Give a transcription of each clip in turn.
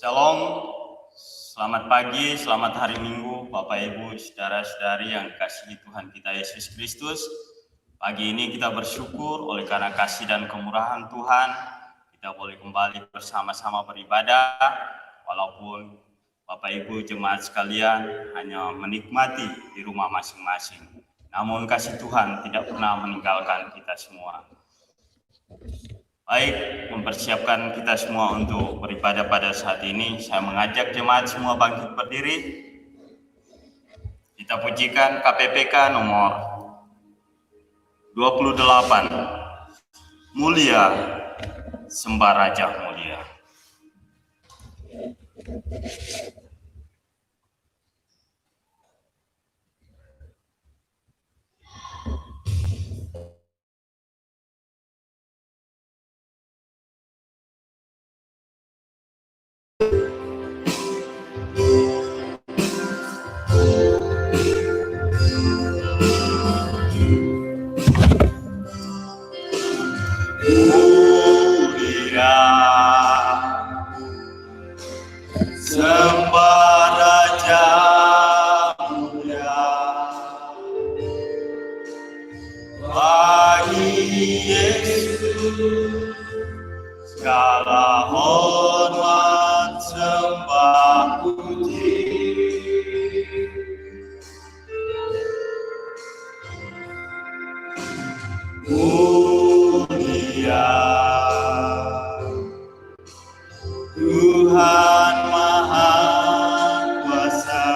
Shalom, selamat pagi, selamat hari Minggu, Bapak Ibu, saudara-saudari yang dikasihi Tuhan kita Yesus Kristus. Pagi ini kita bersyukur oleh karena kasih dan kemurahan Tuhan, kita boleh kembali bersama-sama beribadah, walaupun Bapak Ibu jemaat sekalian hanya menikmati di rumah masing-masing. Namun kasih Tuhan tidak pernah meninggalkan kita semua. Baik, mempersiapkan kita semua untuk beribadah pada saat ini, saya mengajak jemaat semua bangkit berdiri. Kita pujikan KPPK nomor 28. Mulia, sembah Raja mulia. Sembah Raja mulia, bagi Yesus segala hormat sembah puji. Mulia Tuhan Maha Kuasa,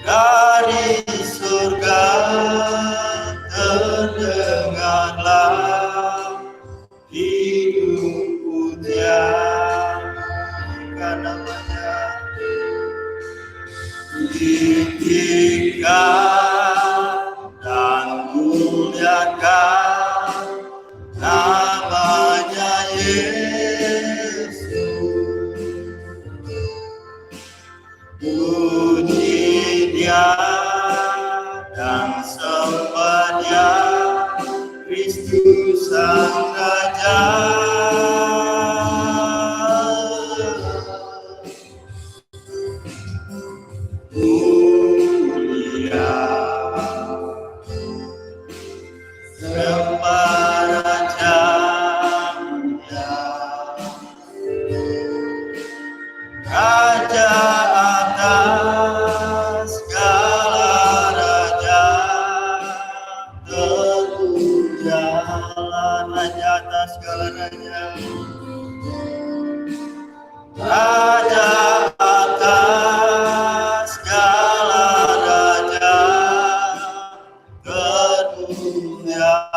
dari surga terdengarlah hidung pujian karena banyak tinggikan dan muliakan namanya Yesus. Puji Dia dan sembah Dia, Kristus Sang Raja. Mulia sembah Raja mulia, Raja atas segala raja, terpujilah Raja atas segala raja, Raja atas segala raja, terpujilah.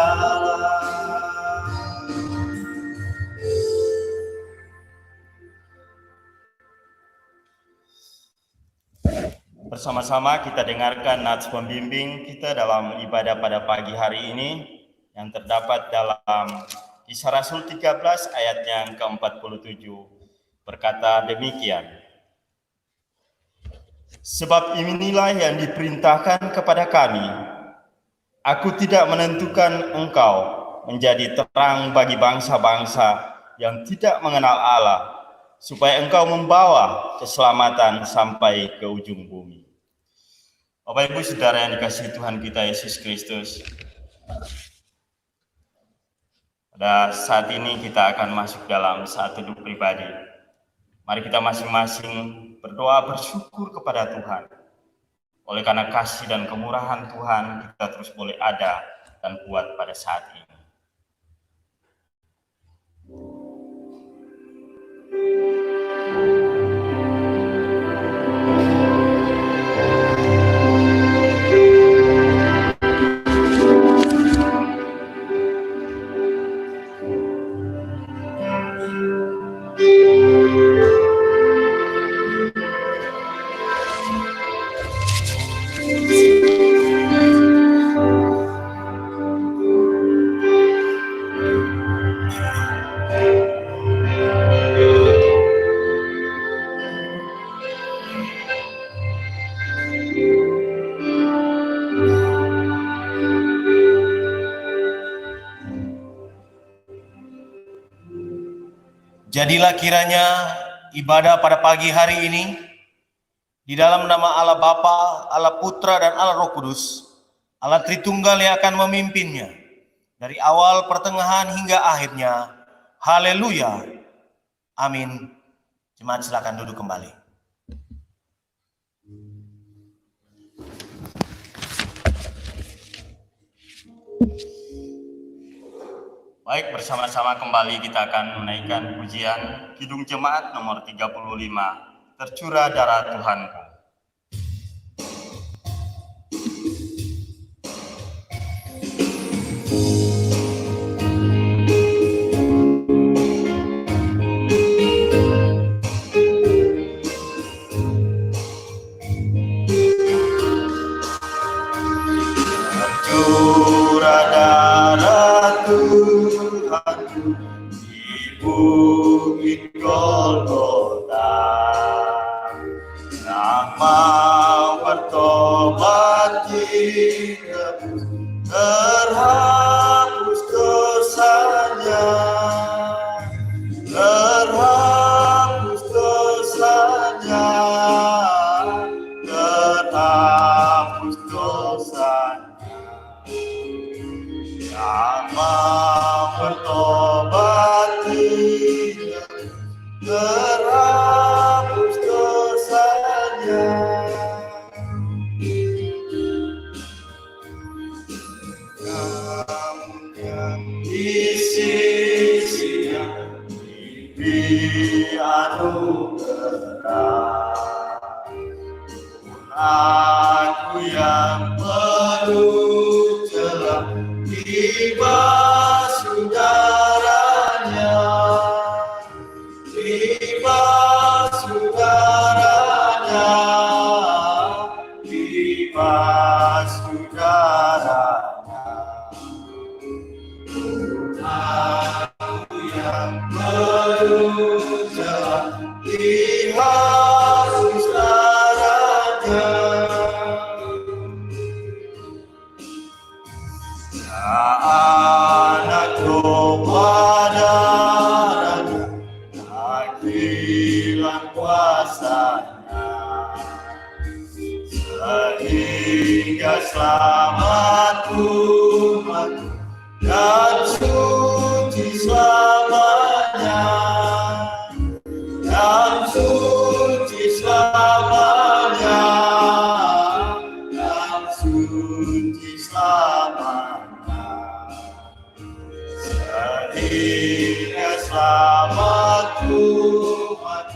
Bersama-sama kita dengarkan nats pembimbing kita dalam ibadah pada pagi hari ini yang terdapat dalam Kisah Rasul 13 ayat yang ke-47. Berkata demikian, sebab inilah yang diperintahkan kepada kami, aku tidak menentukan engkau menjadi terang bagi bangsa-bangsa yang tidak mengenal Allah, supaya engkau membawa keselamatan sampai ke ujung bumi. Bapak Ibu Saudara yang dikasihi Tuhan kita Yesus Kristus, pada saat ini kita akan masuk dalam saat teduh pribadi. Mari kita masing-masing berdoa bersyukur kepada Tuhan. Oleh karena kasih dan kemurahan Tuhan, kita terus boleh ada dan kuat pada saat ini. Jadilah kiranya ibadah pada pagi hari ini di dalam nama Allah Bapa, Allah Putra, dan Allah Roh Kudus, Allah Tritunggal yang akan memimpinnya dari awal, pertengahan, hingga akhirnya. Haleluya. Amin. Jemaat silakan duduk kembali. Baik, bersama-sama kembali kita akan menaikkan pujian Kidung Jemaat nomor 35, Tercurah Darah Tuhanku. Curah darah Tuhan di bukit Golgota, nama bertobat kita terhapus dosanya, terhapus dosanya, terhapus dosanya. Nama bertobat kita terhapus dosanya. Namun yang di sisinya diberi anugerah, aku yang penuh celah dibasuh darahnya, dibasuh darahnya, dibasuh darahnya. Aku yang penuh celah dihapus darahnya. Anak domba darahnya tak hilang kuasanya, sehingga selamat umat dan suci selamanya, dan suci selamanya, dan suci selamanya. Sehingga selamat umat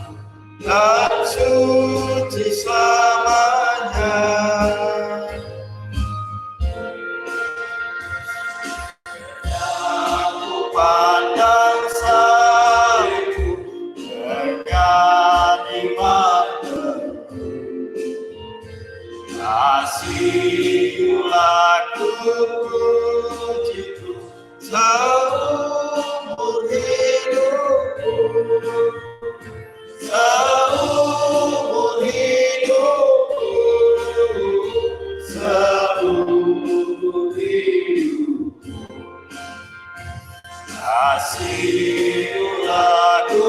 dan suci selamanya. Aku pandang salibmu dengan iman penuh, kasih laku pujiku seumur hidupku, seumur hidupku, seumur hidupku. Kasih laku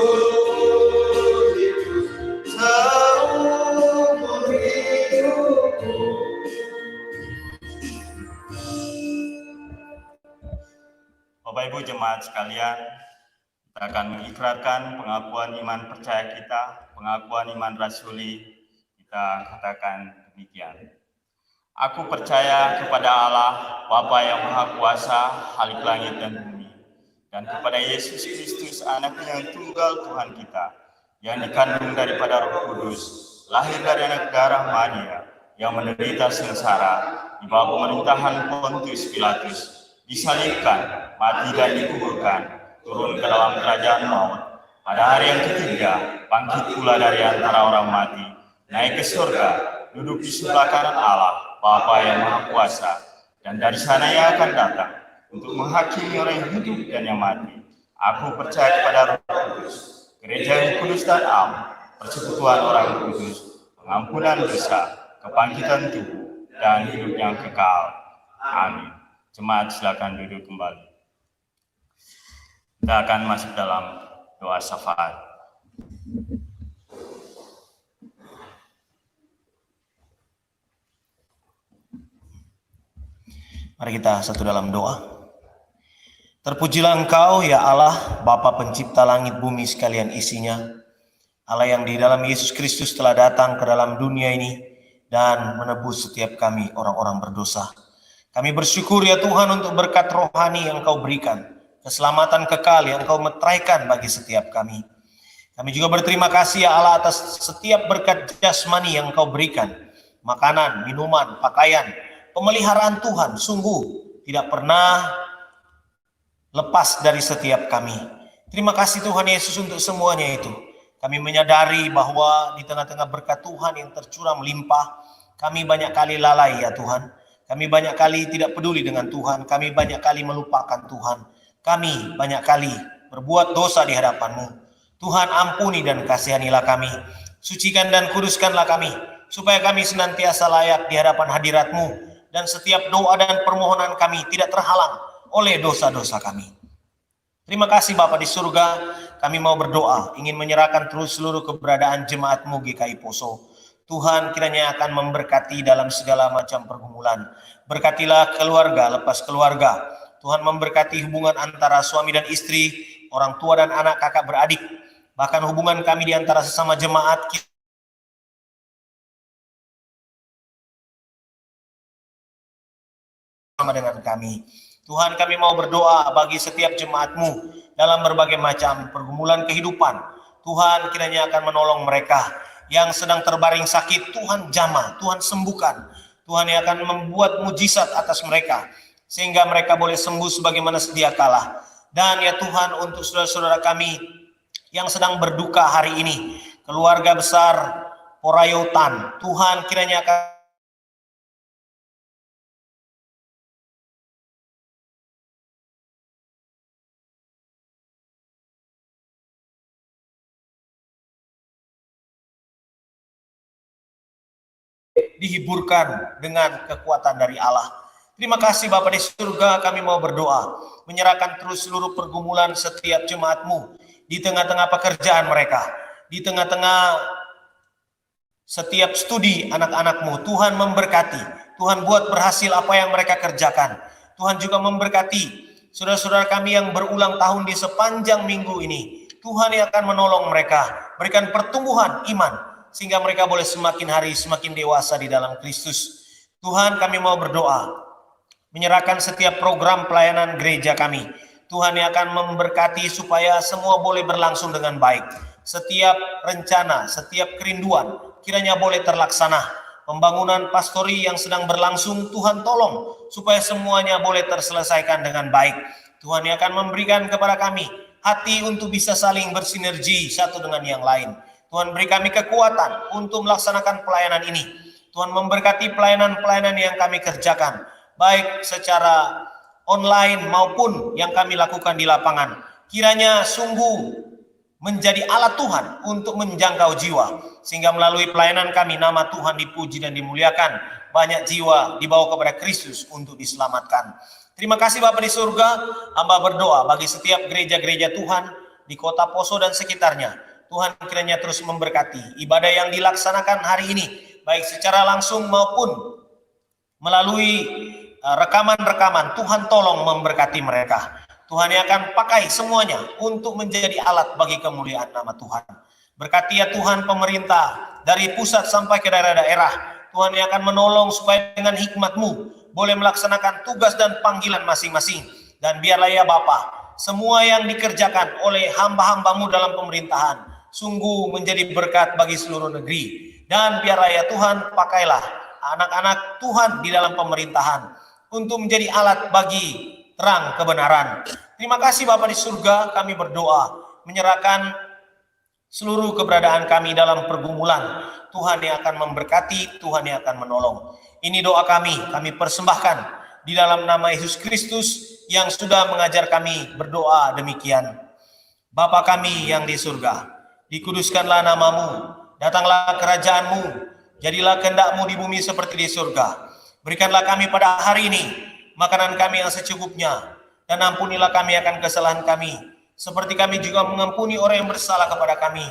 pujiku seumur hidupku. Bapak Ibu jemaat sekalian, kita akan mengikrarkan pengakuan iman percaya kita, pengakuan iman rasuli. Kita katakan demikian. Aku percaya kepada Allah, Bapa yang Maha Kuasa, Khalik langit dan bumi, dan kepada Yesus Kristus, Anaknya yang tunggal Tuhan kita, yang dikandung daripada Roh Kudus, lahir dari anak darah Maria, yang menderita sengsara di bawah pemerintahan Pontius Pilatus, disalibkan, mati dan dikuburkan, turun ke dalam kerajaan maut. Pada hari yang ketiga, bangkit pula dari antara orang mati, naik ke surga, duduk di sebelah kanan Allah, Bapa yang Maha Kuasa, dan dari sana Ia akan datang untuk menghakimi orang yang hidup dan yang mati. Aku percaya kepada Roh Kudus, gereja yang kudus dan am, persekutuan orang kudus, pengampunan dosa, kebangkitan tubuh, dan hidup yang kekal. Amin. Jemaat silakan duduk kembali. Kita akan masuk dalam doa syafaat. Mari kita satu dalam doa. Terpujilah Engkau ya Allah, Bapa pencipta langit bumi sekalian isinya, Allah yang di dalam Yesus Kristus telah datang ke dalam dunia ini dan menebus setiap kami orang-orang berdosa. Kami bersyukur ya Tuhan untuk berkat rohani yang Kau berikan, keselamatan kekal yang Kau meteraikan bagi setiap kami. Kami juga berterima kasih ya Allah atas setiap berkat jasmani yang Kau berikan, makanan, minuman, pakaian, pemeliharaan Tuhan. Sungguh tidak pernah lepas dari setiap kami. Terima kasih Tuhan Yesus untuk semuanya itu. Kami menyadari bahwa di tengah-tengah berkat Tuhan yang tercurah melimpah, kami banyak kali lalai ya Tuhan. Kami banyak kali tidak peduli dengan Tuhan. Kami banyak kali melupakan Tuhan. Kami banyak kali berbuat dosa di hadapan-Mu. Tuhan, ampuni dan kasihanilah kami. Sucikan dan kuduskanlah kami, supaya kami senantiasa layak di hadapan hadirat-Mu, dan setiap doa dan permohonan kami tidak terhalang oleh dosa-dosa kami. Terima kasih Bapa di surga, kami mau berdoa, ingin menyerahkan terus seluruh keberadaan jemaat-Mu GKI Poso. Tuhan kiranya akan memberkati dalam segala macam pergumulan. Berkatilah keluarga lepas keluarga. Tuhan memberkati hubungan antara suami dan istri, orang tua dan anak, kakak beradik. Bahkan hubungan kami di antara sesama jemaat sama dengan kami. Tuhan, kami mau berdoa bagi setiap jemaat-Mu dalam berbagai macam pergumulan kehidupan. Tuhan kiranya akan menolong mereka yang sedang terbaring sakit. Tuhan jamah, Tuhan sembuhkan. Tuhan yang akan membuat mujizat atas mereka, sehingga mereka boleh sembuh sebagaimana sedia kala. Dan ya Tuhan, untuk saudara-saudara kami yang sedang berduka hari ini, keluarga besar Porayotan, Tuhan kiranya akan dihiburkan dengan kekuatan dari Allah. Terima kasih Bapa di surga, kami mau berdoa, menyerahkan terus seluruh pergumulan setiap jemaat-Mu di tengah-tengah pekerjaan mereka, di tengah-tengah setiap studi anak-anak-Mu. Tuhan memberkati, Tuhan buat berhasil apa yang mereka kerjakan. Tuhan juga memberkati saudara-saudara kami yang berulang tahun di sepanjang minggu ini. Tuhan yang akan menolong mereka, berikan pertumbuhan iman, sehingga mereka boleh semakin hari semakin dewasa di dalam Kristus. Tuhan, kami mau berdoa, menyerahkan setiap program pelayanan gereja kami. Tuhan yang akan memberkati supaya semua boleh berlangsung dengan baik. Setiap rencana, setiap kerinduan kiranya boleh terlaksana. Pembangunan pastori yang sedang berlangsung, Tuhan tolong supaya semuanya boleh terselesaikan dengan baik. Tuhan yang akan memberikan kepada kami hati untuk bisa saling bersinergi satu dengan yang lain. Tuhan beri kami kekuatan untuk melaksanakan pelayanan ini. Tuhan memberkati pelayanan-pelayanan yang kami kerjakan, baik secara online maupun yang kami lakukan di lapangan. Kiranya sungguh menjadi alat Tuhan untuk menjangkau jiwa, sehingga melalui pelayanan kami nama Tuhan dipuji dan dimuliakan. Banyak jiwa dibawa kepada Kristus untuk diselamatkan. Terima kasih Bapa di surga, hamba berdoa bagi setiap gereja-gereja Tuhan di kota Poso dan sekitarnya. Tuhan kiranya terus memberkati ibadah yang dilaksanakan hari ini, baik secara langsung maupun melalui rekaman-rekaman. Tuhan tolong memberkati mereka. Tuhan yang akan pakai semuanya untuk menjadi alat bagi kemuliaan nama Tuhan. Berkati ya Tuhan pemerintah dari pusat sampai ke daerah-daerah. Tuhan yang akan menolong supaya dengan hikmat-Mu boleh melaksanakan tugas dan panggilan masing-masing. Dan biarlah ya Bapa, semua yang dikerjakan oleh hamba-hamba-Mu dalam pemerintahan sungguh menjadi berkat bagi seluruh negeri. Dan biarlah ya Tuhan, pakailah anak-anak Tuhan di dalam pemerintahan untuk menjadi alat bagi terang kebenaran. Terima kasih Bapa di surga, kami berdoa, menyerahkan seluruh keberadaan kami dalam pergumulan. Tuhan yang akan memberkati, Tuhan yang akan menolong. Ini doa kami persembahkan di dalam nama Yesus Kristus yang sudah mengajar kami berdoa demikian. Bapa kami yang di surga, dikuduskanlah namamu, datanglah kerajaan-Mu, jadilah kehendak-Mu di bumi seperti di surga. Berikanlah kami pada hari ini makanan kami yang secukupnya, dan ampunilah kami akan kesalahan kami, seperti kami juga mengampuni orang yang bersalah kepada kami.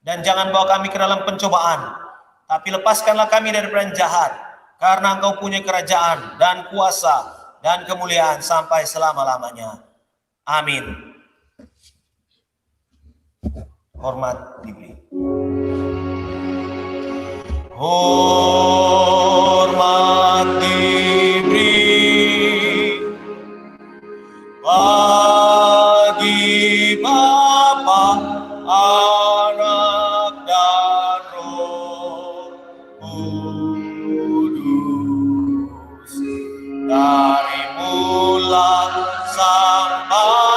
Dan jangan bawa kami ke dalam pencobaan, tapi lepaskanlah kami dari yang jahat, karena Engkau punya kerajaan dan kuasa dan kemuliaan sampai selama-lamanya. Amin. Hormat diberi. Hormat diberi bagi Bapa, Anak dan Roh Kudus, dari mula sampai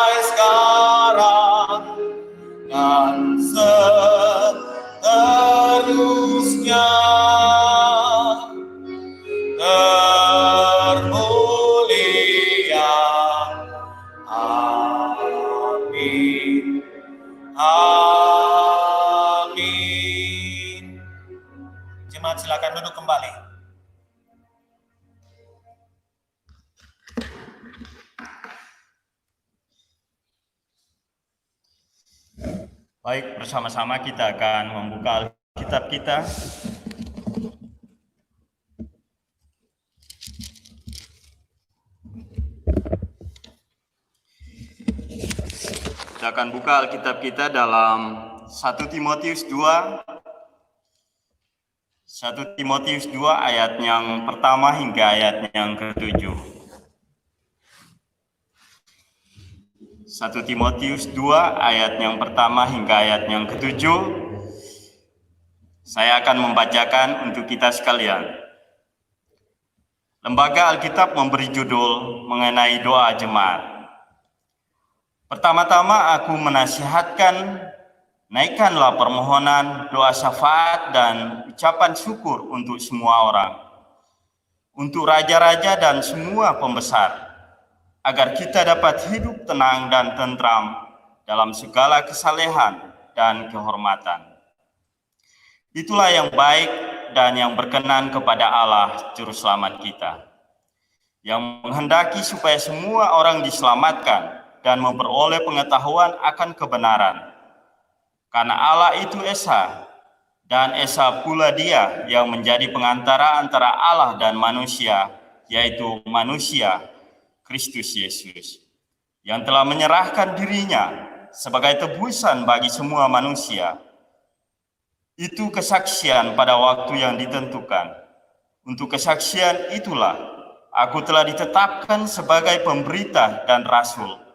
termulia. Amin. Amin. Jemaat silakan duduk kembali. Baik, bersama-sama kita akan membuka Alkitab kita. Kita akan buka Alkitab kita dalam 1 Timotius 2. 1 Timotius 2 ayat yang pertama hingga ayat yang ke-7. 1 Timotius 2 ayat yang pertama hingga ayat yang ke-7. Saya akan membacakan untuk kita sekalian. Lembaga Alkitab memberi judul mengenai doa jemaat. Pertama-tama aku menasihatkan, naikkanlah permohonan, doa syafaat dan ucapan syukur untuk semua orang, untuk raja-raja dan semua pembesar, agar kita dapat hidup tenang dan tentram dalam segala kesalehan dan kehormatan. Itulah yang baik dan yang berkenan kepada Allah Juru Selamat kita, yang menghendaki supaya semua orang diselamatkan dan memperoleh pengetahuan akan kebenaran. Karena Allah itu Esa, dan Esa pula Dia yang menjadi pengantara antara Allah dan manusia, yaitu manusia Kristus Yesus, yang telah menyerahkan dirinya sebagai tebusan bagi semua manusia. Itu kesaksian pada waktu yang ditentukan. Untuk kesaksian itulah aku telah ditetapkan sebagai pemberita dan rasul.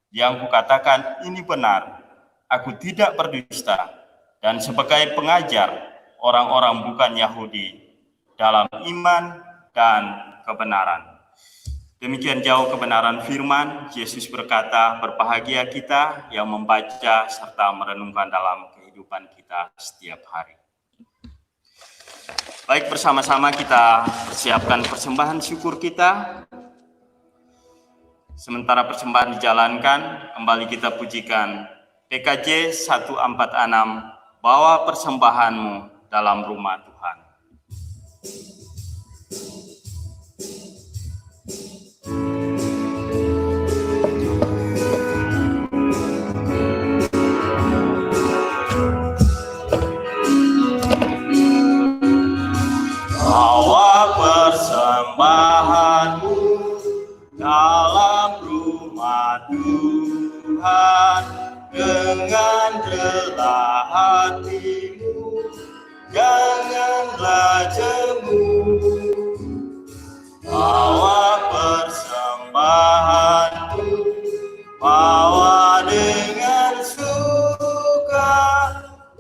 Yang kukatakan ini benar, aku tidak berdusta, dan sebagai pengajar orang-orang bukan Yahudi dalam iman dan kebenaran. Demikian jauh kebenaran firman. Yesus berkata, berbahagia kita yang membaca serta merenungkan dalam kehidupan kita setiap hari. Baik, bersama-sama kita siapkan persembahan syukur kita. Sementara persembahan dijalankan, kembali kita pujikan PKJ 146, bawa persembahanmu dalam rumah Tuhan. Bawa persembahanmu dalam rumah Tuhan, dengan rela hatimu, janganlah jemu. Bawa persembahanmu, bawa dengan suka,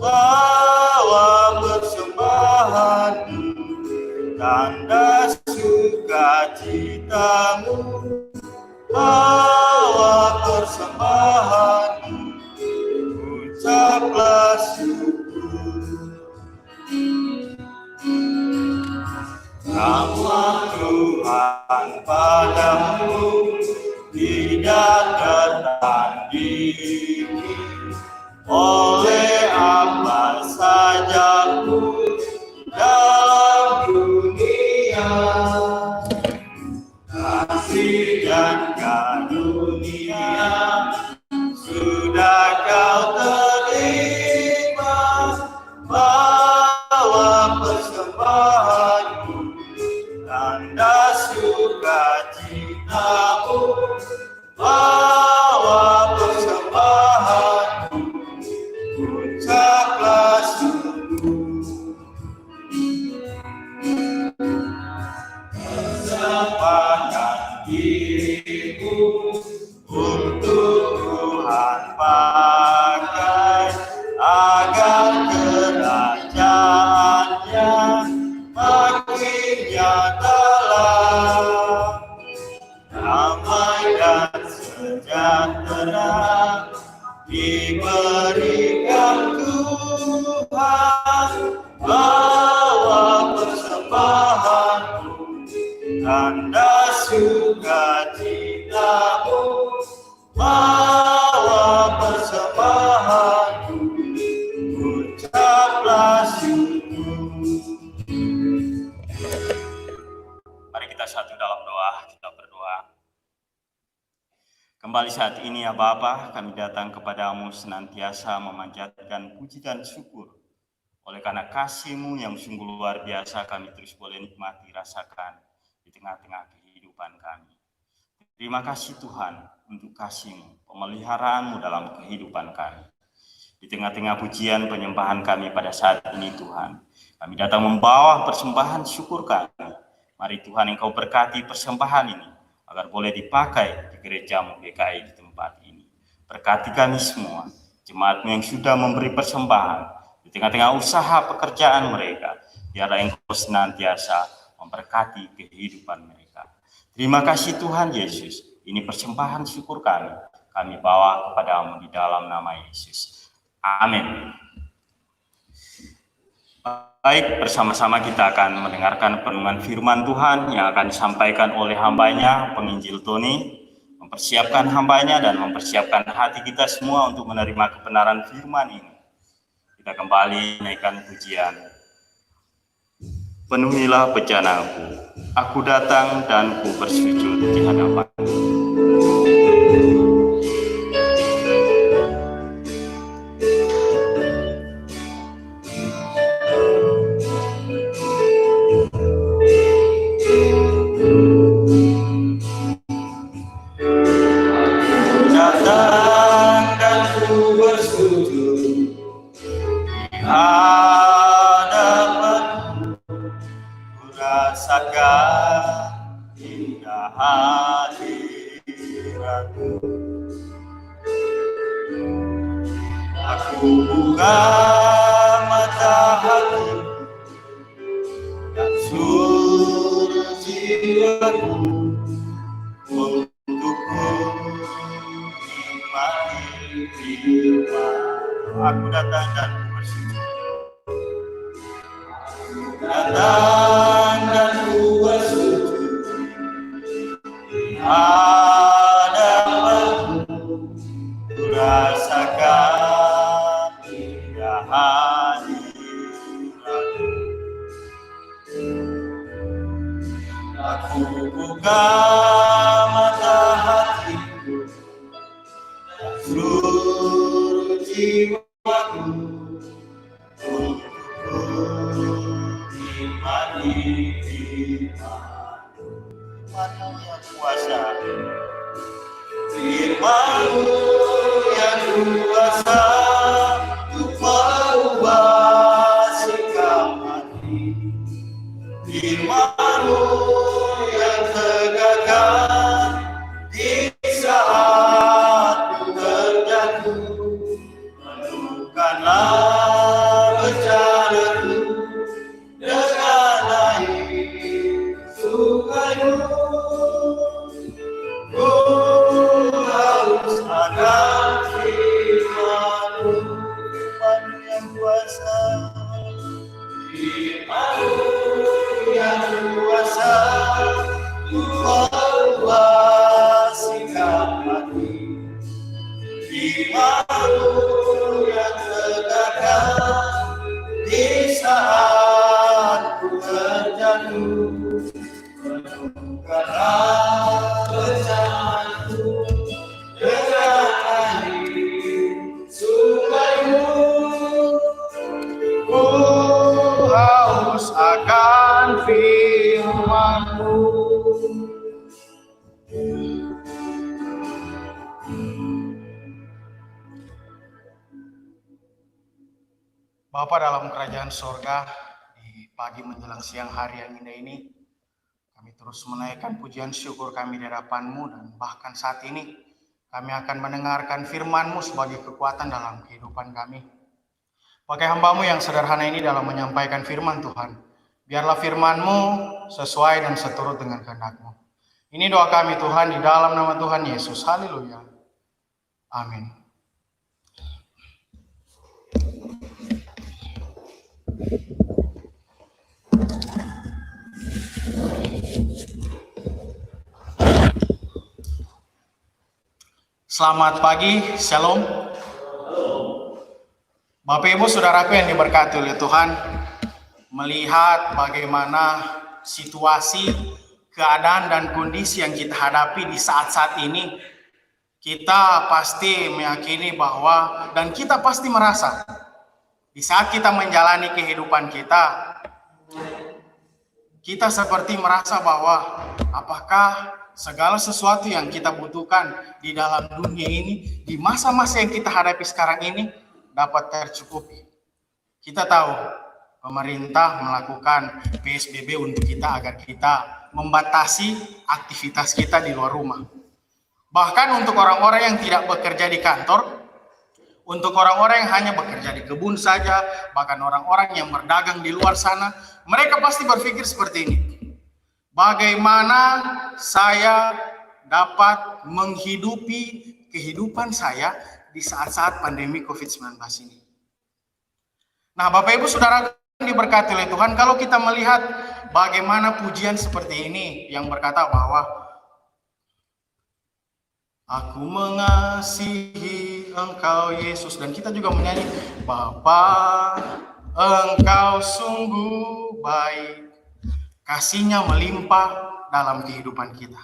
bawa persembahanmu, tanda sukacitamu, bawa persembahanmu, ucaplah syukur. Rahmat Tuhan padamu tidak tertandingi oleh apa saja pun dalam dunia. Kasih dan karunia sudah kau terima, bawa persembahanmu, tanda sukacitamu, bawa persembahanmu, ucaplah syukur. Persembahkan dirimu untuk Tuhan pakai, agar kerajaannya makin nyatalah. Damai dan sejahtera diberikan Tuhan, bawa persembahanmu, tanda sukacitamu, bawa persembahanku, ucaplah syukur. Mari kita satu dalam doa, kita berdoa. Kembali saat ini ya Bapa, kami datang kepadamu senantiasa memanjatkan puji dan syukur. Oleh karena kasih-Mu yang sungguh luar biasa, kami terus boleh nikmati, rasakan di tengah-tengah kehidupan kami. Terima kasih Tuhan untuk kasih-Mu, pemeliharaan-Mu dalam kehidupan kami. Di tengah-tengah pujian penyembahan kami pada saat ini Tuhan, kami datang membawa persembahan syukur kami. Mari Tuhan Engkau berkati persembahan ini, agar boleh dipakai di gereja-Mu GKI di tempat ini. Berkati kami semua, jemaat-Mu yang sudah memberi persembahan, di tengah-tengah usaha pekerjaan mereka, biarlah Engkau senantiasa memberkati kehidupan mereka. Terima kasih Tuhan Yesus, ini persembahan syukur kami bawa kepadamu di dalam nama Yesus. Amin. Baik, bersama-sama kita akan mendengarkan perenungan firman Tuhan yang akan disampaikan oleh hambanya, penginjil Tony, mempersiapkan hambanya dan mempersiapkan hati kita semua untuk menerima kebenaran firman ini. Kita kembali naikkan pujian. Penuhilah bejanaku, aku datang dan ku bersujud di hadapan-Mu. Aku buka mata hati dan seluruh jiwaku untuk menikmati firman. Aku datang dan bersujud. Datang dan bersujud di hadapan-Mu, ku rasakan indah hadirat-Mu. Aku buka mata hatiku dan seluruh jiwaku untuk menikmati firman-Mu yang kuasa. Firman-Mu yang kuasa untuk merubah sikap hati. Firman-Mu yang tegakkan di saat ku terjatuh. Menemukanlah bencanaku dengan air sungai-Mu. Ku harus akan firman-Mu, firman-Mu yang kuasa. Firman-Mu yang kuasa merubah sikap hati. Firman-Mu yang tegakkan di saat ku terjatuh. Menemukanlah bencanaku dengan air sungai-Mu. Ku haus akan firman-Mu. Bapa dalam kerajaan sorga, di pagi menjelang siang hari yang indah ini, kami terus menaikkan pujian syukur kami di hadapan-Mu, dan bahkan saat ini kami akan mendengarkan firman-Mu sebagai kekuatan dalam kehidupan kami. Pakai hamba-Mu yang sederhana ini dalam menyampaikan firman Tuhan. Biarlah firman-Mu sesuai dan seturut dengan kehendak-Mu. Ini doa kami Tuhan di dalam nama Tuhan Yesus. Haleluya. Amin. Selamat pagi, Shalom. Bapak Ibu Saudaraku yang diberkati oleh Tuhan, melihat bagaimana situasi, keadaan dan kondisi yang kita hadapi di saat-saat ini, kita pasti meyakini bahwa dan kita pasti merasa di saat kita menjalani kehidupan kita seperti merasa bahwa apakah segala sesuatu yang kita butuhkan di dalam dunia ini, di masa-masa yang kita hadapi sekarang ini, dapat tercukupi. Kita tahu pemerintah melakukan PSBB untuk kita agar kita membatasi aktivitas kita di luar rumah. Bahkan untuk orang-orang yang tidak bekerja di kantor, untuk orang-orang yang hanya bekerja di kebun saja, bahkan orang-orang yang berdagang di luar sana, mereka pasti berpikir seperti ini. Bagaimana saya dapat menghidupi kehidupan saya di saat-saat pandemi COVID-19 ini? Nah, Bapak Ibu Saudara diberkati oleh Tuhan, kalau kita melihat bagaimana pujian seperti ini yang berkata bahwa Aku mengasihi Engkau Yesus, dan kita juga menyanyi Bapa, Engkau sungguh baik, kasih-Nya melimpah dalam kehidupan kita.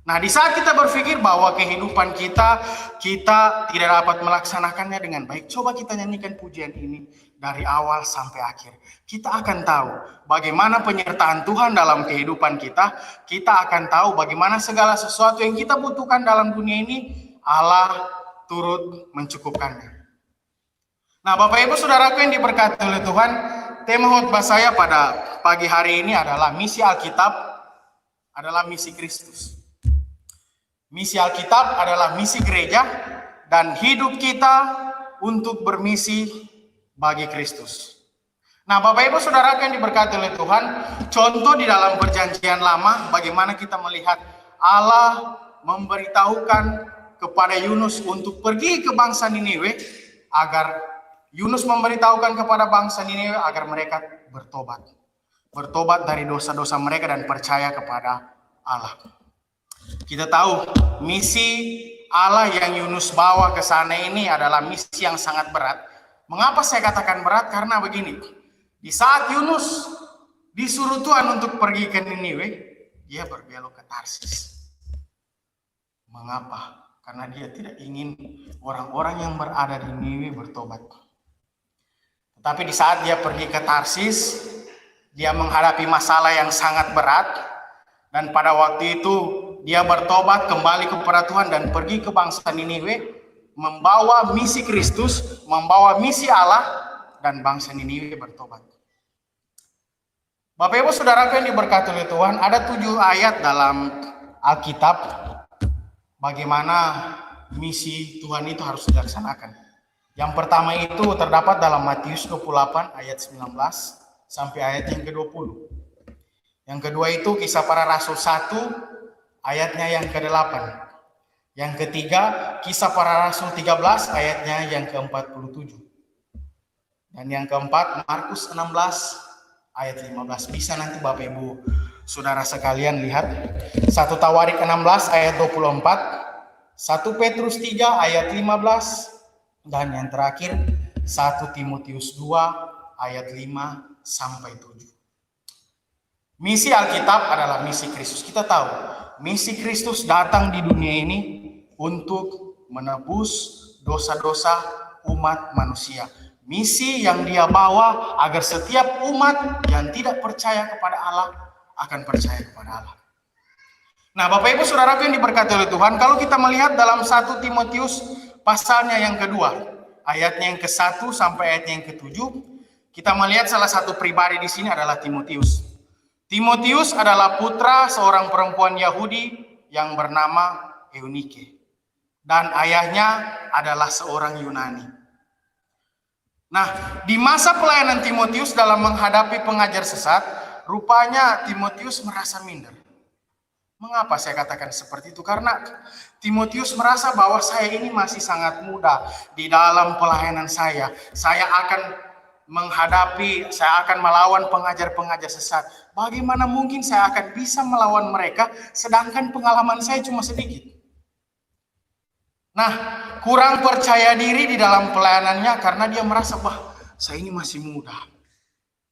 Nah, di saat kita berpikir bahwa kehidupan kita tidak dapat melaksanakannya dengan baik, coba kita nyanyikan pujian ini dari awal sampai akhir. Kita akan tahu bagaimana penyertaan Tuhan dalam kehidupan kita. Kita akan tahu bagaimana segala sesuatu yang kita butuhkan dalam dunia ini, Allah turut mencukupkannya. Nah, Bapak Ibu Saudaraku yang diberkati oleh Tuhan, tema khotbah saya pada pagi hari ini adalah misi Alkitab adalah misi Kristus. Misi Alkitab adalah misi gereja, dan hidup kita untuk bermisi bagi Kristus. Nah, Bapak Ibu Saudara yang diberkati oleh Tuhan, contoh di dalam Perjanjian Lama bagaimana kita melihat Allah memberitahukan kepada Yunus untuk pergi ke bangsa Niniwe, agar Yunus memberitahukan kepada bangsa Niniwe agar mereka bertobat dari dosa-dosa mereka dan percaya kepada Allah. Kita tahu misi Allah yang Yunus bawa ke sana ini adalah misi yang sangat berat. Mengapa saya katakan berat? Karena begini, di saat Yunus disuruh Tuhan untuk pergi ke Niniwe, dia berbelok ke Tarsis. Mengapa? Karena dia tidak ingin orang-orang yang berada di Niniwe bertobat. Tetapi di saat dia pergi ke Tarsis, dia menghadapi masalah yang sangat berat, dan pada waktu itu dia bertobat kembali kepada Tuhan dan pergi ke bangsa Niniwe, membawa misi Kristus, membawa misi Allah, dan bangsa Niniwe bertobat. Bapak Ibu Saudaraku yang diberkati oleh Tuhan, ada 7 ayat dalam Alkitab bagaimana misi Tuhan itu harus dilaksanakan. Yang pertama itu terdapat dalam Matius 28 ayat 19 sampai ayat yang ke-20. Yang kedua itu Kisah Para Rasul 1 ayatnya yang ke-8. Yang ketiga, Kisah Para Rasul 13 ayatnya yang ke-47. Dan yang keempat, Markus 16 ayat 15. Bisa nanti Bapak Ibu Saudara sekalian lihat. 1 Tawarik 16 ayat 24, 1 Petrus 3 ayat 15, dan yang terakhir 1 Timotius 2 ayat 5 sampai 7. Misi Alkitab adalah misi Kristus. Kita tahu misi Kristus datang di dunia ini untuk menebus dosa-dosa umat manusia. Misi yang dia bawa agar setiap umat yang tidak percaya kepada Allah akan percaya kepada Allah. Nah, Bapak Ibu Saudaraku yang diberkati oleh Tuhan, kalau kita melihat dalam 1 Timotius pasalnya yang kedua, ayatnya yang ke-1 sampai ayatnya yang ke-7, kita melihat salah satu pribadi di sini adalah Timotius. Timotius adalah putra seorang perempuan Yahudi yang bernama Eunike, dan ayahnya adalah seorang Yunani. Nah, di masa pelayanan Timotius dalam menghadapi pengajar sesat, rupanya Timotius merasa minder. Mengapa saya katakan seperti itu? Karena Timotius merasa bahwa saya ini masih sangat muda di dalam pelayanan saya. Saya akan melawan pengajar-pengajar sesat. Bagaimana mungkin saya akan bisa melawan mereka sedangkan pengalaman saya cuma sedikit? Nah, kurang percaya diri di dalam pelayanannya karena dia merasa, wah, saya ini masih muda.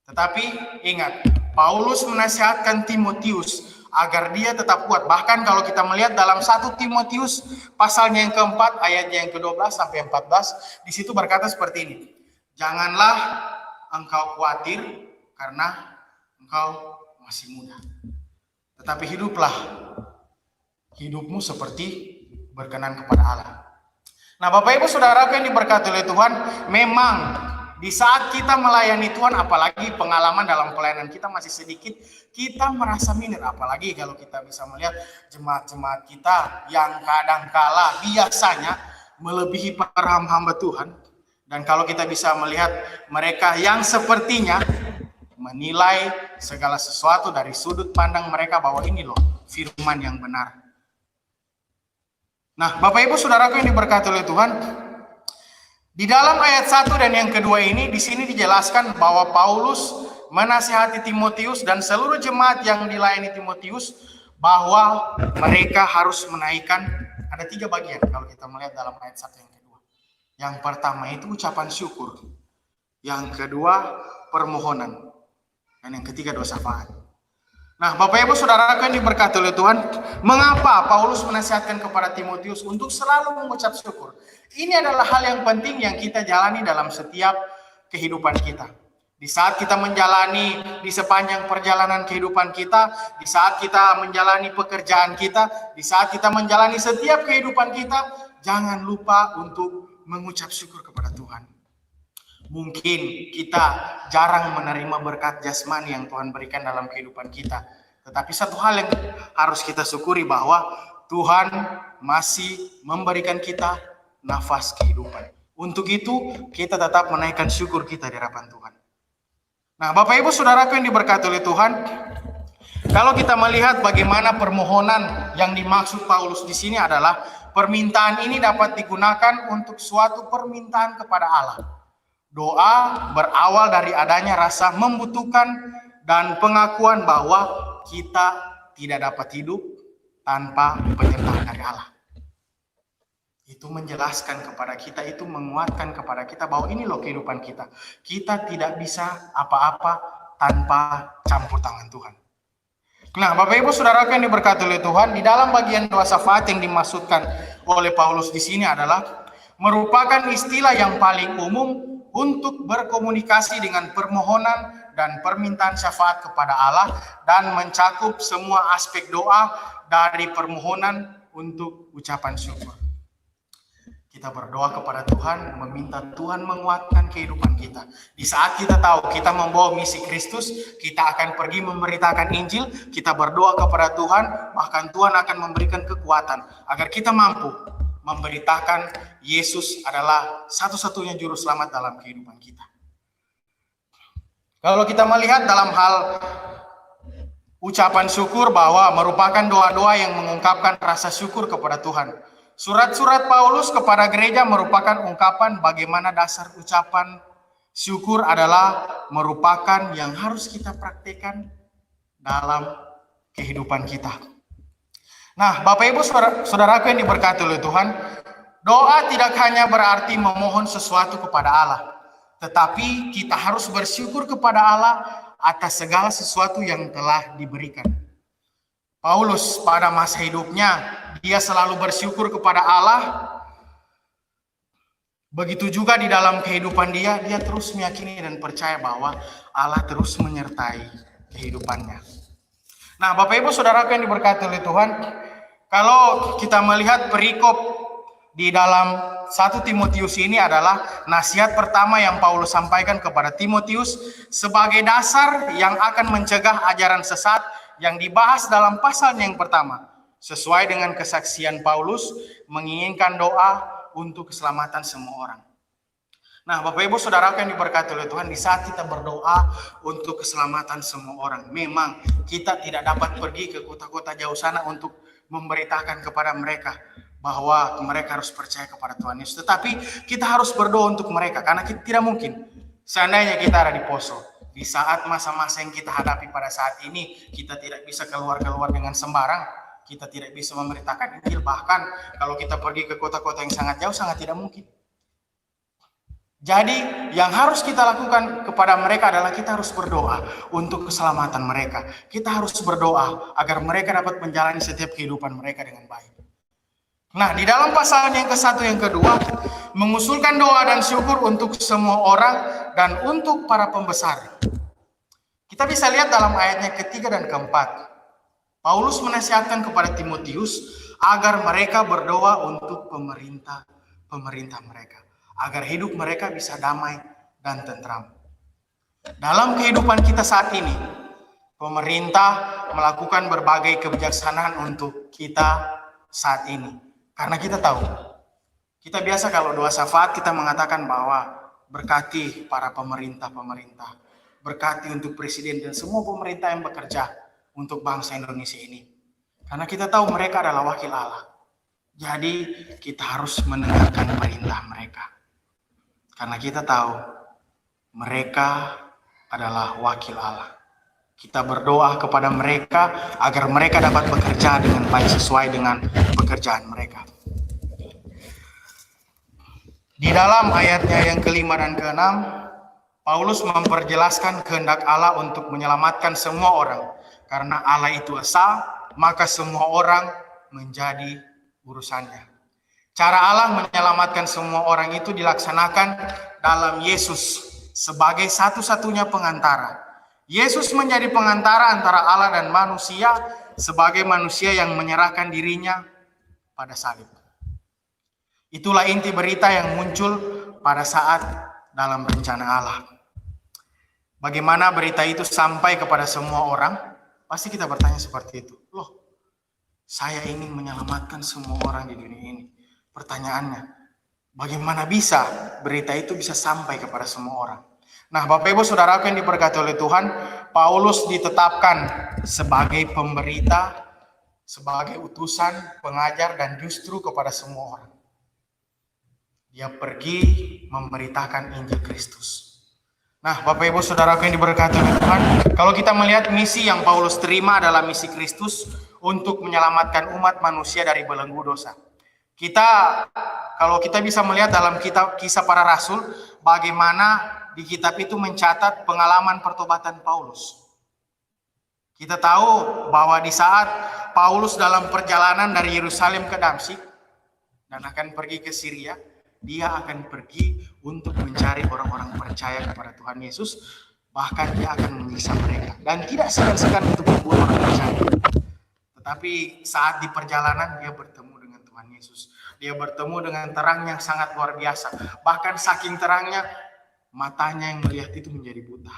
Tetapi ingat, Paulus menasihatkan Timotius agar dia tetap kuat. Bahkan kalau kita melihat dalam 1 Timotius pasalnya yang keempat, ayatnya yang ke-12 sampai 14, di situ berkata seperti ini. Janganlah engkau khawatir karena engkau masih muda. Tetapi hiduplah hidupmu seperti berkenan kepada Allah. Nah, Bapak Ibu Saudaraku yang diberkati oleh Tuhan, memang di saat kita melayani Tuhan, apalagi pengalaman dalam pelayanan kita masih sedikit, kita merasa minder. Apalagi kalau kita bisa melihat jemaat-jemaat kita yang kadangkala biasanya melebihi para hamba Tuhan. Dan kalau kita bisa melihat mereka yang sepertinya menilai segala sesuatu dari sudut pandang mereka bahwa ini loh firman yang benar. Nah, Bapak Ibu Saudaraku yang diberkati oleh Tuhan, di dalam ayat 1 dan yang kedua ini, di sini dijelaskan bahwa Paulus menasihati Timotius dan seluruh jemaat yang dilayani Timotius bahwa mereka harus menaikkan, ada 3 bagian kalau kita melihat dalam ayat 1 yang kedua. Yang pertama itu ucapan syukur, yang kedua permohonan, dan yang ketiga doa syafaat. Nah, Bapak Ibu Saudaraku yang diberkati oleh Tuhan, mengapa Paulus menasihatkan kepada Timotius untuk selalu mengucap syukur? Ini adalah hal yang penting yang kita jalani dalam setiap kehidupan kita. Di saat kita menjalani di sepanjang perjalanan kehidupan kita, di saat kita menjalani pekerjaan kita, di saat kita menjalani setiap kehidupan kita, jangan lupa untuk mengucap syukur kepada Tuhan. Mungkin kita jarang menerima berkat jasmani yang Tuhan berikan dalam kehidupan kita. Tetapi satu hal yang harus kita syukuri bahwa Tuhan masih memberikan kita nafas kehidupan. Untuk itu kita tetap menaikkan syukur kita di hadapan Tuhan. Nah, Bapak Ibu Saudaraku yang diberkati oleh Tuhan, kalau kita melihat bagaimana permohonan yang dimaksud Paulus di sini adalah permintaan ini dapat digunakan untuk suatu permintaan kepada Allah. Doa berawal dari adanya rasa membutuhkan dan pengakuan bahwa kita tidak dapat hidup tanpa penyertaan dari Allah. Itu menjelaskan kepada kita, itu menguatkan kepada kita bahwa ini loh kehidupan kita. Kita tidak bisa apa-apa tanpa campur tangan Tuhan. Nah, Bapak Ibu Saudaraku yang diberkati oleh Tuhan, di dalam bagian doa syafaat yang dimaksudkan oleh Paulus di sini adalah merupakan istilah yang paling umum untuk berkomunikasi dengan permohonan dan permintaan syafaat kepada Allah dan mencakup semua aspek doa dari permohonan untuk ucapan syukur. Kita berdoa kepada Tuhan, meminta Tuhan menguatkan kehidupan kita. Di saat kita tahu kita membawa misi Kristus, kita akan pergi memberitakan Injil, kita berdoa kepada Tuhan, bahkan Tuhan akan memberikan kekuatan agar kita mampu memberitakan Yesus adalah satu-satunya juru selamat dalam kehidupan kita. Kalau kita melihat dalam hal ucapan syukur bahwa merupakan doa-doa yang mengungkapkan rasa syukur kepada Tuhan. Surat-surat Paulus kepada gereja merupakan ungkapan bagaimana dasar ucapan syukur adalah merupakan yang harus kita praktekkan dalam kehidupan kita. Nah, Bapak Ibu Saudaraku yang diberkati oleh Tuhan, doa tidak hanya berarti memohon sesuatu kepada Allah, tetapi kita harus bersyukur kepada Allah atas segala sesuatu yang telah diberikan. Paulus pada masa hidupnya, dia selalu bersyukur kepada Allah. Begitu juga di dalam kehidupan dia terus meyakini dan percaya bahwa Allah terus menyertai kehidupannya. Nah, Bapak Ibu Saudaraku yang diberkati oleh Tuhan, kalau kita melihat perikop di dalam 1 Timotius ini adalah nasihat pertama yang Paulus sampaikan kepada Timotius sebagai dasar yang akan mencegah ajaran sesat yang dibahas dalam pasalnya yang pertama. Sesuai dengan kesaksian Paulus menginginkan doa untuk keselamatan semua orang. Nah, Bapak Ibu Saudaraku yang diberkati oleh Tuhan, di saat kita berdoa untuk keselamatan semua orang, memang kita tidak dapat pergi ke kota-kota jauh sana untuk memberitakan kepada mereka bahwa mereka harus percaya kepada Tuhan Yesus. Tetapi kita harus berdoa untuk mereka, karena kita tidak mungkin seandainya kita ada di Poso, di saat masa-masa yang kita hadapi pada saat ini, kita tidak bisa keluar-keluar dengan sembarang. kita tidak bisa memberitakan Injil. Bahkan kalau kita pergi ke kota-kota yang sangat jauh, sangat tidak mungkin. Jadi yang harus kita lakukan kepada mereka adalah kita harus berdoa untuk keselamatan mereka. Kita harus berdoa agar mereka dapat menjalani setiap kehidupan mereka dengan baik. Nah, di dalam pasal yang ke-1 yang kedua, mengusulkan doa dan syukur untuk semua orang dan untuk para pembesar. Kita bisa lihat dalam ayatnya ketiga dan keempat. Paulus menasihatkan kepada Timotius agar mereka berdoa untuk pemerintah mereka, agar hidup mereka bisa damai dan tentram. Dalam kehidupan kita saat ini, pemerintah melakukan berbagai kebijaksanaan untuk kita saat ini. Karena kita tahu, kita biasa kalau doa syafaat kita mengatakan bahwa berkati para pemerintah, berkati untuk presiden dan semua pemerintah yang bekerja untuk bangsa Indonesia ini. Karena kita tahu mereka adalah wakil Allah. Jadi kita harus mendengarkan perintah mereka. Karena kita tahu mereka adalah wakil Allah. Kita berdoa kepada mereka agar mereka dapat bekerja dengan baik sesuai dengan pekerjaan mereka. Di dalam ayatnya yang ke-5 dan ke-6, Paulus memperjelaskan kehendak Allah untuk menyelamatkan semua orang. Karena Allah itu esa, maka semua orang menjadi urusannya. Cara Allah menyelamatkan semua orang itu dilaksanakan dalam Yesus sebagai satu-satunya pengantara. Yesus menjadi pengantara antara Allah dan manusia sebagai manusia yang menyerahkan dirinya pada salib. Itulah inti berita yang muncul pada saat dalam rencana Allah. Bagaimana berita itu sampai kepada semua orang? Pasti kita bertanya seperti itu. Loh, saya ingin menyelamatkan semua orang di dunia ini. Pertanyaannya, bagaimana bisa berita itu bisa sampai kepada semua orang? Nah, Bapak Ibu Saudaraku yang diberkati oleh Tuhan, Paulus ditetapkan sebagai pemberita, sebagai utusan, pengajar, dan justru kepada semua orang. Dia pergi memberitakan Injil Kristus. Nah, Bapak Ibu Saudaraku yang diberkati oleh Tuhan, kalau kita melihat misi yang Paulus terima adalah misi Kristus untuk menyelamatkan umat manusia dari belenggu dosa. Kalau kita bisa melihat dalam kitab Kisah Para Rasul, bagaimana di kitab itu mencatat pengalaman pertobatan Paulus. Kita tahu bahwa di saat Paulus dalam perjalanan dari Yerusalem ke Damsyik dan akan pergi ke Syria, dia akan pergi untuk mencari orang-orang percaya kepada Tuhan Yesus, bahkan dia akan menyiksa mereka dan tidak segan-segan untuk membunuh orang percaya. Tetapi saat di perjalanan dia bertemu dengan Tuhan Yesus. Dia bertemu dengan terang yang sangat luar biasa. Bahkan saking terangnya, matanya yang melihat itu menjadi buta.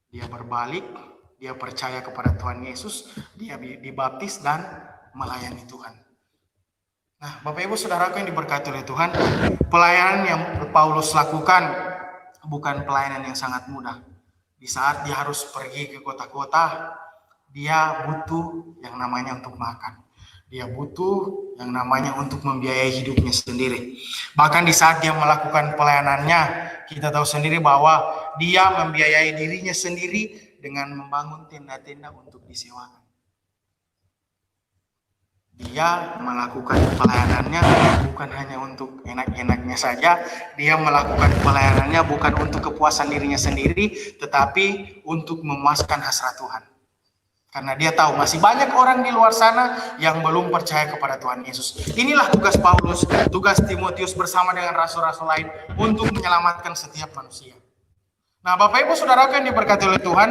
Dia berbalik, dia percaya kepada Tuhan Yesus, dia dibaptis dan melayani Tuhan. Nah, Bapak Ibu Saudaraku yang diberkati oleh Tuhan, pelayanan yang Paulus lakukan bukan pelayanan yang sangat mudah. Di saat dia harus pergi ke kota-kota, dia butuh yang namanya untuk makan. Dia butuh yang namanya untuk membiayai hidupnya sendiri. Bahkan di saat dia melakukan pelayanannya, kita tahu sendiri bahwa dia membiayai dirinya sendiri dengan membangun tenda-tenda untuk disewakan. Dia melakukan pelayanannya bukan hanya untuk enak-enaknya saja. Dia melakukan pelayanannya bukan untuk kepuasan dirinya sendiri, tetapi untuk memuaskan hasrat Tuhan. Karena dia tahu masih banyak orang di luar sana yang belum percaya kepada Tuhan Yesus. Inilah tugas Paulus, tugas Timotius bersama dengan rasul-rasul lain untuk menyelamatkan setiap manusia. Nah, Bapak Ibu Saudaraku yang diberkati oleh Tuhan,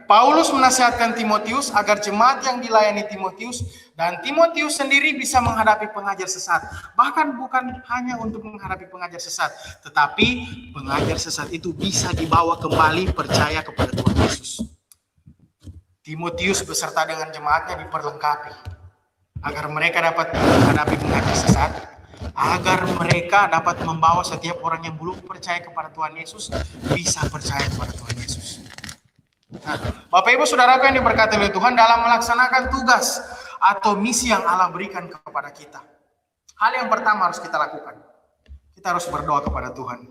Paulus menasihatkan Timotius agar jemaat yang dilayani Timotius dan Timotius sendiri bisa menghadapi pengajar sesat. Bahkan bukan hanya untuk menghadapi pengajar sesat, tetapi pengajar sesat itu bisa dibawa kembali percaya kepada Tuhan Yesus. Timotius beserta dengan jemaatnya diperlengkapi agar mereka dapat menghadapi pengajar sesat, agar mereka dapat membawa setiap orang yang belum percaya kepada Tuhan Yesus bisa percaya kepada Tuhan Yesus. Nah, Bapak Ibu Saudaraku yang diberkati oleh Tuhan, dalam melaksanakan tugas atau misi yang Allah berikan kepada kita, hal yang pertama harus kita lakukan, kita harus berdoa kepada Tuhan.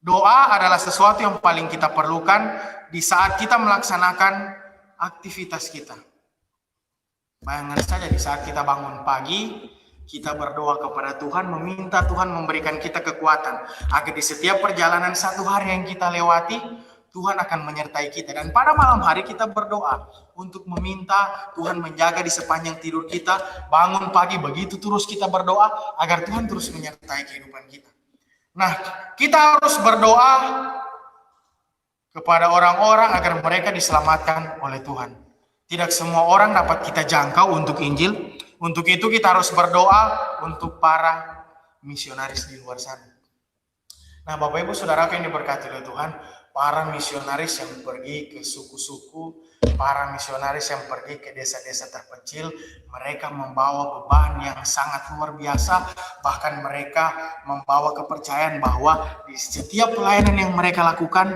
Doa adalah sesuatu yang paling kita perlukan di saat kita melaksanakan aktivitas kita. Bayangkan saja di saat kita bangun pagi, kita berdoa kepada Tuhan, meminta Tuhan memberikan kita kekuatan agar di setiap perjalanan satu hari yang kita lewati, Tuhan akan menyertai kita. Dan pada malam hari kita berdoa untuk meminta Tuhan menjaga di sepanjang tidur kita. Bangun pagi begitu terus kita berdoa agar Tuhan terus menyertai kehidupan kita. Nah, kita harus berdoa kepada orang-orang agar mereka diselamatkan oleh Tuhan. Tidak semua orang dapat kita jangkau untuk Injil. Untuk itu kita harus berdoa untuk para misionaris di luar sana. Nah, Bapak Ibu Saudara yang diberkati oleh Tuhan, para misionaris yang pergi ke suku-suku, para misionaris yang pergi ke desa-desa terpencil, mereka membawa beban yang sangat luar biasa. Bahkan mereka membawa kepercayaan bahwa di setiap pelayanan yang mereka lakukan,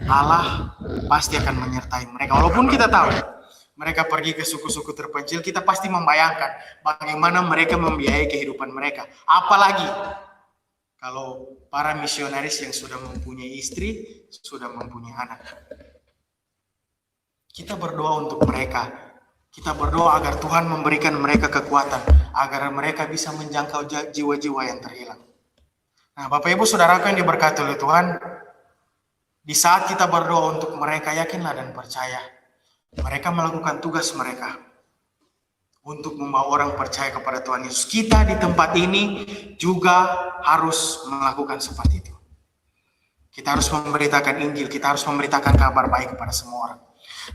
Allah pasti akan menyertai mereka. Walaupun kita tahu mereka pergi ke suku-suku terpencil, kita pasti membayangkan bagaimana mereka membiayai kehidupan mereka. Apalagi kalau para misionaris yang sudah mempunyai istri, sudah mempunyai anak. Kita berdoa untuk mereka. Kita berdoa agar Tuhan memberikan mereka kekuatan, agar mereka bisa menjangkau jiwa-jiwa yang terhilang. Nah, Bapak Ibu Saudaraku yang diberkati oleh Tuhan, di saat kita berdoa untuk mereka, yakinlah dan percaya, mereka melakukan tugas mereka untuk membawa orang percaya kepada Tuhan Yesus. Kita di tempat ini juga harus melakukan seperti itu. Kita harus memberitakan Injil, kita harus memberitakan kabar baik kepada semua orang.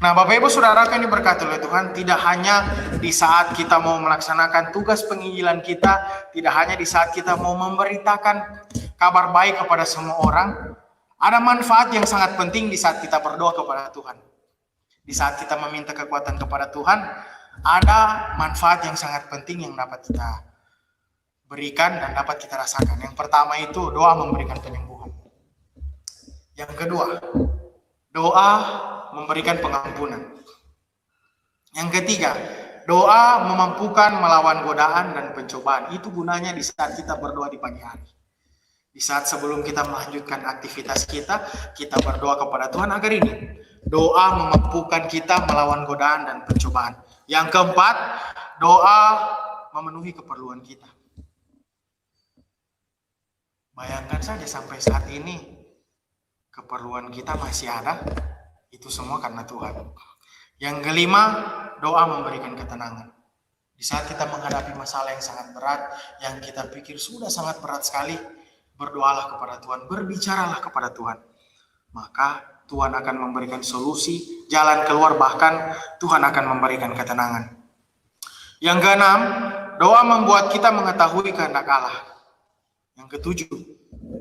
Nah, Bapak Ibu Saudara yang diberkati oleh Tuhan, tidak hanya di saat kita mau melaksanakan tugas penginjilan kita, tidak hanya di saat kita mau memberitakan kabar baik kepada semua orang, ada manfaat yang sangat penting di saat kita berdoa kepada Tuhan. Di saat kita meminta kekuatan kepada Tuhan, ada manfaat yang sangat penting yang dapat kita berikan dan dapat kita rasakan. Yang pertama itu doa memberikan penyembuhan. Yang kedua, doa memberikan pengampunan. Yang ketiga, doa memampukan melawan godaan dan pencobaan. Itu gunanya di saat kita berdoa di pagi hari. Di saat sebelum kita melanjutkan aktivitas kita, kita berdoa kepada Tuhan agar ini. Doa memampukan kita melawan godaan dan pencobaan. Yang keempat, doa memenuhi keperluan kita. Bayangkan saja sampai saat ini, keperluan kita masih ada, itu semua karena Tuhan. Yang kelima, doa memberikan ketenangan. Di saat kita menghadapi masalah yang sangat berat, yang kita pikir sudah sangat berat sekali, berdoalah kepada Tuhan, berbicaralah kepada Tuhan. Maka Tuhan akan memberikan solusi, jalan keluar, bahkan Tuhan akan memberikan ketenangan. Yang keenam, doa membuat kita mengetahui kehendak Allah. Yang ketujuh,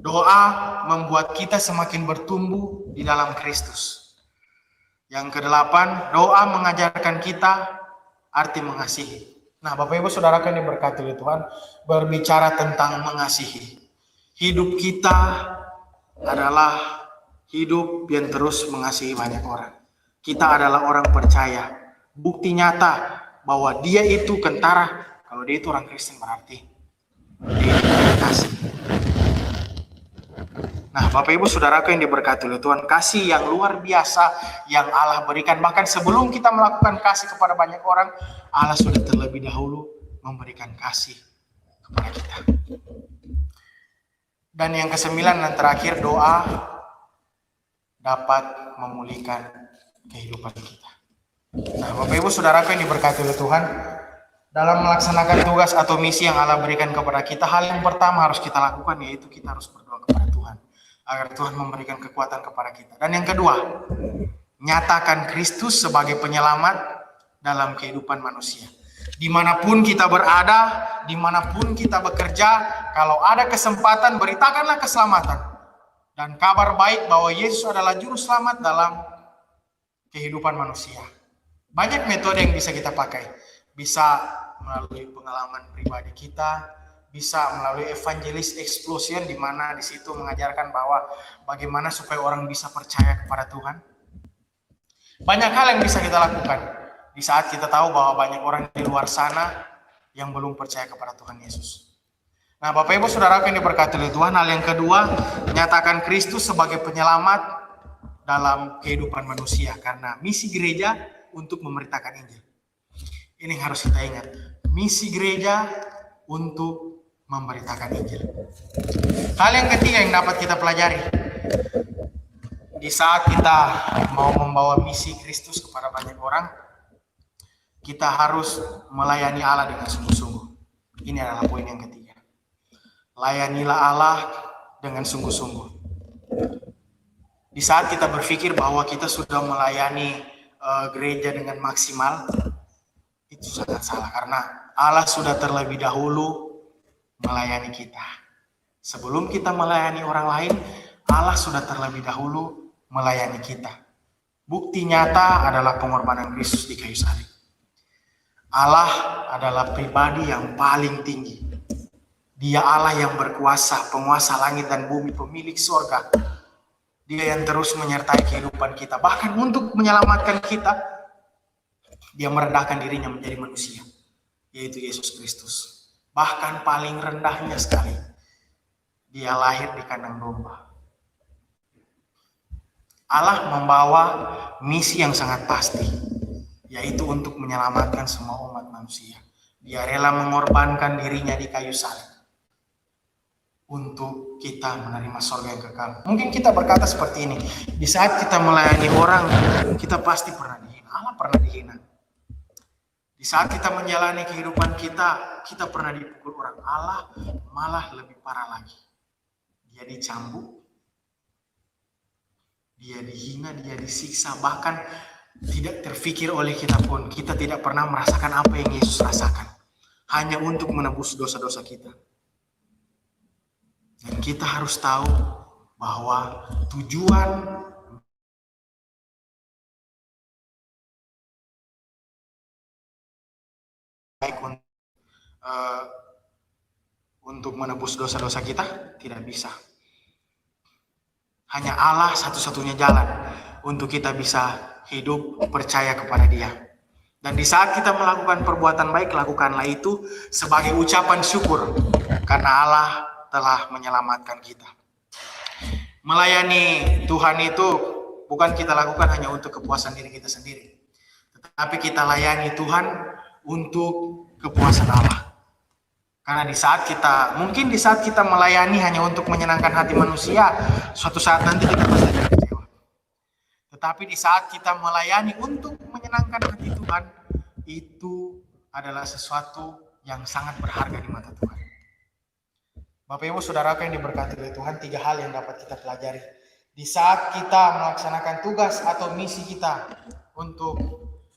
doa membuat kita semakin bertumbuh di dalam Kristus. Yang kedelapan, doa mengajarkan kita arti mengasihi. Nah, Bapak Ibu Saudara yang diberkati oleh Tuhan, berbicara tentang mengasihi. Hidup kita adalah hidup yang terus mengasihi banyak orang. Kita adalah orang percaya. Bukti nyata bahwa dia itu kentara. Kalau dia itu orang Kristen berarti dia itu kasih. Nah, Bapak Ibu Saudaraku yang diberkati oleh Tuhan, kasih yang luar biasa yang Allah berikan. Bahkan sebelum kita melakukan kasih kepada banyak orang, Allah sudah terlebih dahulu memberikan kasih kepada kita. Dan yang kesembilan dan terakhir, doa dapat memulihkan kehidupan kita. Nah, Bapak Ibu Saudaraku yang diberkati oleh Tuhan, dalam melaksanakan tugas atau misi yang Allah berikan kepada kita, hal yang pertama harus kita lakukan yaitu kita harus berdoa kepada Tuhan agar Tuhan memberikan kekuatan kepada kita. Dan yang kedua, nyatakan Kristus sebagai penyelamat dalam kehidupan manusia. Dimanapun kita berada, dimanapun kita bekerja, kalau ada kesempatan, beritakanlah keselamatan dan kabar baik bahwa Yesus adalah juru selamat dalam kehidupan manusia. Banyak metode yang bisa kita pakai. Bisa melalui pengalaman pribadi kita, bisa melalui evangelis explosion, di mana di situ mengajarkan bahwa bagaimana supaya orang bisa percaya kepada Tuhan. Banyak hal yang bisa kita lakukan di saat kita tahu bahwa banyak orang di luar sana yang belum percaya kepada Tuhan Yesus. Nah, Bapak Ibu Saudara yang diberkati oleh Tuhan, hal yang kedua, menyatakan Kristus sebagai penyelamat dalam kehidupan manusia, karena misi gereja untuk memberitakan Injil. Ini yang harus kita ingat. Misi gereja untuk memberitakan Injil. Hal yang ketiga yang dapat kita pelajari. Di saat kita mau membawa misi Kristus kepada banyak orang, kita harus melayani Allah dengan sungguh-sungguh. Ini adalah poin yang ketiga. Layanilah Allah dengan sungguh-sungguh. Di saat kita berpikir bahwa kita sudah melayani gereja dengan maksimal, itu sangat salah karena Allah sudah terlebih dahulu melayani kita. Sebelum kita melayani orang lain, Allah sudah terlebih dahulu melayani kita. Bukti nyata adalah pengorbanan Kristus di kayu salib. Allah adalah pribadi yang paling tinggi. Dia Allah yang berkuasa, penguasa langit dan bumi, pemilik surga. Dia yang terus menyertai kehidupan kita. Bahkan untuk menyelamatkan kita, dia merendahkan dirinya menjadi manusia, yaitu Yesus Kristus. Bahkan paling rendahnya sekali, dia lahir di kandang domba. Allah membawa misi yang sangat pasti, yaitu untuk menyelamatkan semua umat manusia. Dia rela mengorbankan dirinya di kayu salib untuk kita menerima surga yang kekal. Mungkin kita berkata seperti ini, di saat kita melayani orang, kita pasti pernah dihina. Allah pernah dihina. Di saat kita menjalani kehidupan kita, kita pernah dipukul orang. Allah malah lebih parah lagi. Dia dicambuk, dia dihina, dia disiksa, bahkan tidak terfikir oleh kita pun. Kita tidak pernah merasakan apa yang Yesus rasakan, hanya untuk menebus dosa-dosa kita. Dan kita harus tahu bahwa tujuan baik untuk menebus dosa-dosa kita tidak bisa. Hanya Allah satu-satunya jalan untuk kita bisa hidup percaya kepada Dia. Dan di saat kita melakukan perbuatan baik, lakukanlah itu sebagai ucapan syukur karena Allah telah menyelamatkan kita. Melayani Tuhan itu bukan kita lakukan hanya untuk kepuasan diri kita sendiri, tetapi kita layani Tuhan untuk kepuasan Allah. Karena di saat kita melayani hanya untuk menyenangkan hati manusia, suatu saat nanti kita pasti akan kecewa. Tetapi di saat kita melayani untuk menyenangkan hati Tuhan, itu adalah sesuatu yang sangat berharga di mata Tuhan. Bapak Ibu Saudaraku yang diberkati oleh Tuhan, 3 hal yang dapat kita pelajari. Di saat kita melaksanakan tugas atau misi kita untuk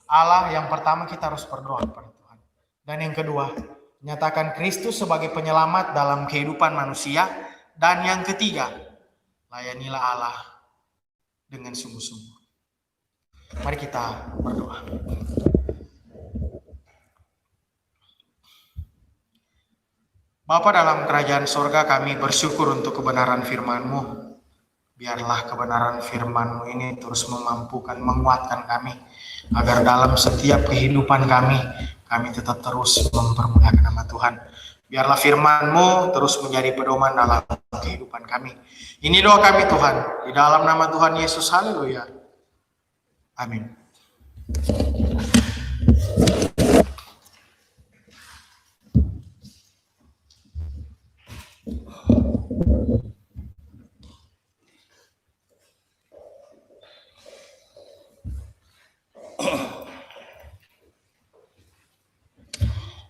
Allah, yang pertama kita harus berdoa kepada Tuhan. Dan yang kedua, nyatakan Kristus sebagai penyelamat dalam kehidupan manusia. Dan yang ketiga, layanilah Allah dengan sungguh-sungguh. Mari kita berdoa. Bapa dalam kerajaan sorga, kami bersyukur untuk kebenaran firman-Mu. Biarlah kebenaran firman-Mu ini terus memampukan, menguatkan kami, agar dalam setiap kehidupan kami tetap terus mempermuliakan nama Tuhan. Biarlah firman-Mu terus menjadi pedoman dalam kehidupan kami. Ini doa kami Tuhan, di dalam nama Tuhan Yesus, haleluya. Amin.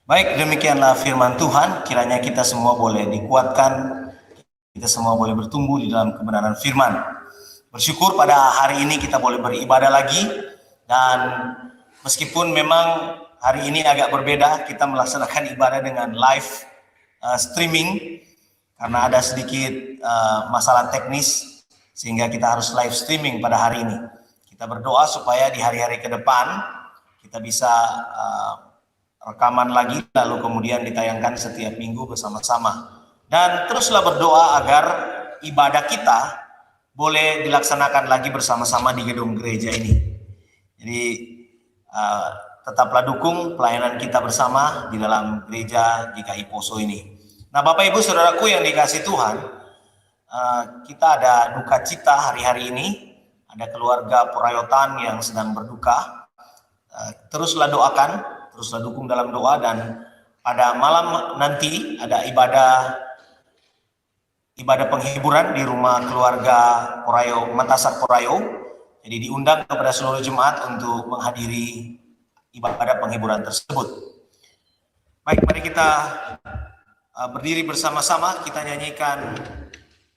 Baik, demikianlah firman Tuhan. Kiranya kita semua boleh dikuatkan, kita semua boleh bertumbuh di dalam kebenaran firman. Bersyukur pada hari ini kita boleh beribadah lagi, dan meskipun memang hari ini agak berbeda, kita melaksanakan ibadah dengan live streaming karena ada sedikit masalah teknis sehingga kita harus live streaming pada hari ini. Kita berdoa supaya di hari-hari ke depan kita bisa rekaman lagi, lalu kemudian ditayangkan setiap minggu bersama-sama. Dan teruslah berdoa agar ibadah kita boleh dilaksanakan lagi bersama-sama di gedung gereja ini. Jadi tetaplah dukung pelayanan kita bersama di dalam gereja GKI Poso ini. Nah, Bapak Ibu Saudaraku yang dikasihi Tuhan, kita ada duka cita hari-hari ini. Ada keluarga Purayotan yang sedang berduka. Teruslah doakan teruslah dukung dalam doa, dan pada malam nanti ada ibadah penghiburan di rumah keluarga Porayo, Matasak Porayo. Jadi diundang kepada seluruh jemaat untuk menghadiri ibadah penghiburan tersebut. Baik, mari kita berdiri bersama-sama, kita nyanyikan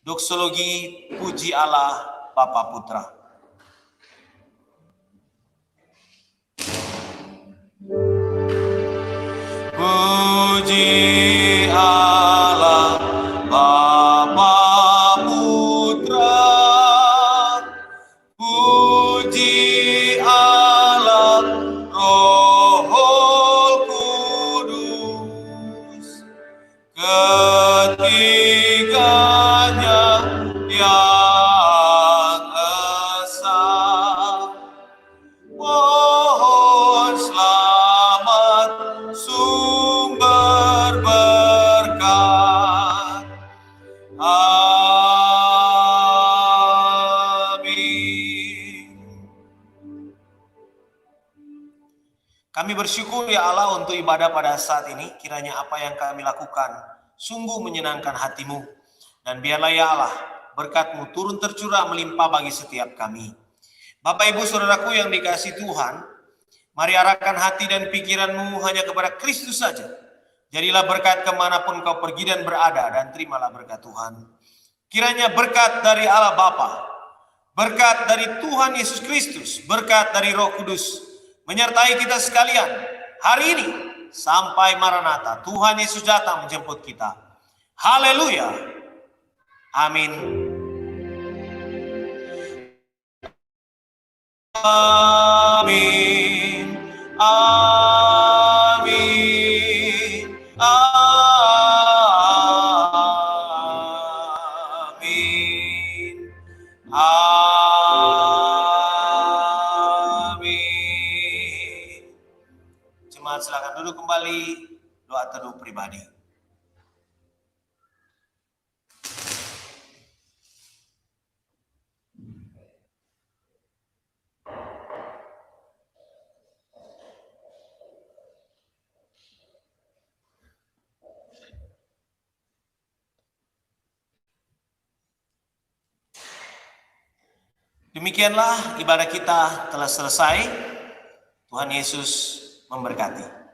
doksologi Puji Allah Bapa Putra. Puji Allah Bapa Putra, puji Allah Roh Kudus, ketiganya yang esa. Pohon selamat, sumber berkat. Amin. Kami bersyukur ya Allah untuk ibadah pada saat ini. Kiranya apa yang kami lakukan sungguh menyenangkan hati-Mu. Dan biarlah ya Allah, berkat-Mu turun tercurah melimpah bagi setiap kami. Bapak Ibu Saudaraku yang dikasihi Tuhan, mari arahkan hati dan pikiranmu hanya kepada Kristus saja. Jadilah berkat kemanapun kau pergi dan berada, dan terimalah berkat Tuhan. Kiranya berkat dari Allah Bapa, berkat dari Tuhan Yesus Kristus, berkat dari Roh Kudus menyertai kita sekalian hari ini sampai Maranatha. Tuhan Yesus datang menjemput kita. Haleluya. Amin. Amin, amin, amin, amin. Jemaat silakan duduk kembali, doa teduh pribadi. Demikianlah ibadah kita telah selesai. Tuhan Yesus memberkati.